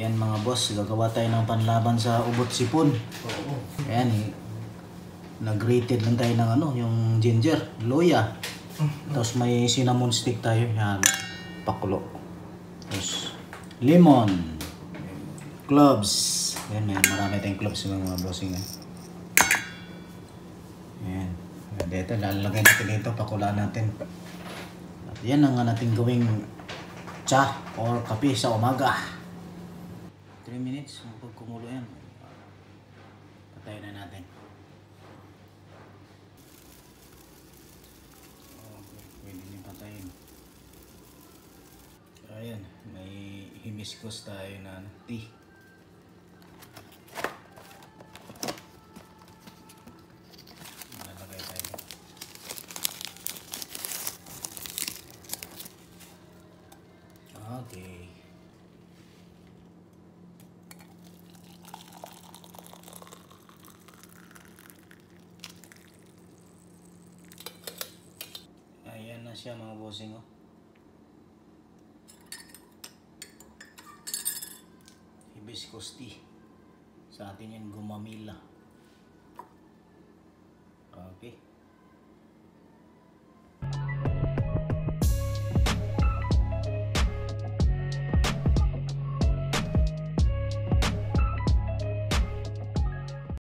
Ayan mga boss, gagawa tayo ng panlaban sa ubot sipon. Ayan nag-grated lang tayo ng yung ginger, loya. Tapos may cinnamon stick tayo, yan, pakulo. Tapos lemon, cloves. Ayan, marami tayong cloves mga bossing. Ayan, dito lalagay natin dito, pakulaan natin. At yan ang natin gawing cha or kape sa umaga. 3 minutes, pag kumulo yan, patayin na natin. Okay, pwede nyo patayin. Ayan, may hibiscus tayo na tea. Lalagay tayo. Okay. Ayan na siya mga bossing. Hibiscus tea. Sa atin yan gumamila. Okay.